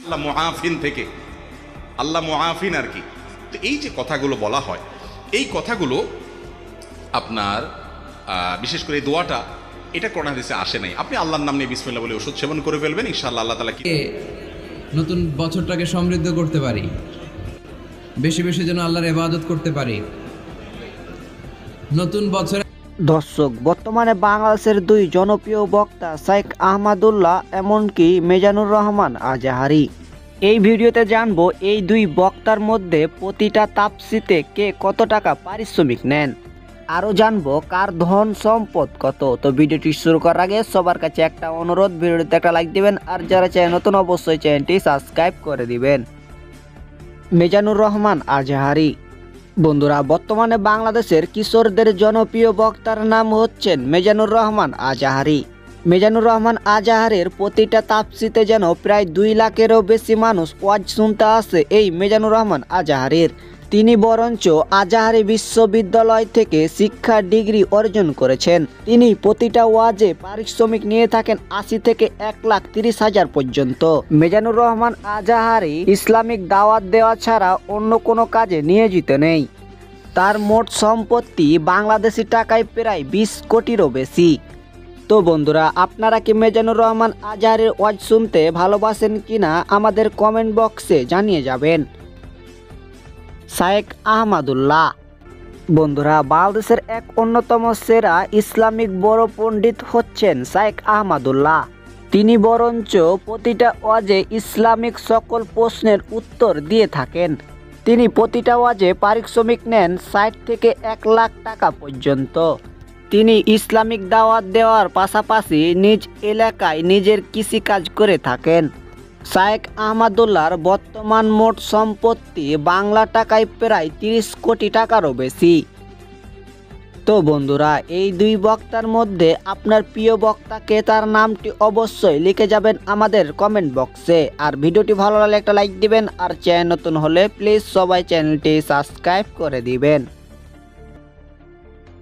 আল্লাহ মুআফিন থেকে, আল্লাহ মুআফিন আর কি। তো এই যে কথাগুলো বলা হয়, এই কথাগুলো আপনার বিশেষ করে এই দোয়াটা, এটা কোরআন হাদিসে আসে নাই। আপনি আল্লাহর নাম নিয়ে বিসমিল্লাহ বলে ওষুধ সেবন করে ফেলবেন, ইনশাআল্লাহ আল্লাহ তাআলা কি নতুন বছরটাকে সমৃদ্ধ করতে পারি, বেশি বেশি যেন আল্লাহর ইবাদত করতে পারি। নতুন বছরে দর্শক, বর্তমানে বাংলাদেশের দুই জনপ্রিয় বক্তা শাইখ আহমদুল্লাহ এমনকি মিজানুর রহমান আজাহারি। এই ভিডিওতে জানবো এই দুই বক্তার মধ্যে প্রতিটা তাফসীরে কে কত টাকা পারিশ্রমিক নেন, আরও জানবো কার ধন সম্পদ কত। তো ভিডিওটি শুরু করার আগে সবার কাছে একটা অনুরোধ, ভিডিওতে একটা লাইক দিবেন, আর যারা চ্যানেল নতুন অবশ্যই চ্যানেলটি সাবস্ক্রাইব করে দিবেন। মিজানুর রহমান আজাহারি। বন্ধুরা, বর্তমানে বাংলাদেশের কিশোরদের জনপ্রিয় বক্তার নাম হচ্ছেন মিজানুর রহমান আজাহারি। মিজানুর রহমান আজাহারের প্রতিটা তাফসীরে যেন প্রায় 2 লাখেরও বেশি মানুষ ওয়াজ শুনতে আসে এই মিজানুর রহমান আজাহারির। তিনি বরঞ্চ আজাহারি বিশ্ববিদ্যালয় থেকে শিক্ষা ডিগ্রি অর্জন করেছেন। তিনি প্রতিটা ওয়াজে পারিশ্রমিক নিয়ে থাকেন 80 থেকে 1,30,000 পর্যন্ত। মিজানুর রহমান আজাহারি ইসলামিক দাওয়াত দেওয়া ছাড়া অন্য কোনো কাজে নিয়োজিত নেই। তার মোট সম্পত্তি বাংলাদেশি টাকায় প্রায় 20 কোটিরও বেশি। তো বন্ধুরা, আপনারা কি মিজানুর রহমান আজাহারির ওয়াজ শুনতে ভালোবাসেন কিনা আমাদের কমেন্ট বক্সে জানিয়ে যাবেন। শাইখ আহমদুল্লাহ। বন্ধুরা, বাংলাদেশের এক অন্যতম সেরা ইসলামিক বড় পণ্ডিত হচ্ছেন শাইখ আহমদুল্লাহ। তিনি বরঞ্চ প্রতিটা ওয়াজে ইসলামিক সকল প্রশ্নের উত্তর দিয়ে থাকেন। তিনি প্রতিটা ওয়াজে পারিশ্রমিক নেন 60 থেকে 1 লাখ টাকা পর্যন্ত। তিনি ইসলামিক দাওয়াত দেওয়ার পাশাপাশি নিজ এলাকায় নিজের কৃষিকাজ করে থাকেন। শাইখ আহমদুল্লাহর বর্তমান মোট সম্পত্তি বাংলা টাকায় প্রায় 30 কোটি টাকারও বেশি। তো বন্ধুরা, এই দুই বক্তার মধ্যে আপনার প্রিয় বক্তাকে, তার নামটি অবশ্যই লিখে যাবেন আমাদের কমেন্ট বক্সে। আর ভিডিওটি ভালো লাগলে একটা লাইক দিবেন, আর চ্যানেল নতুন হলে প্লিজ সবাই চ্যানেলটি সাবস্ক্রাইব করে দিবেন।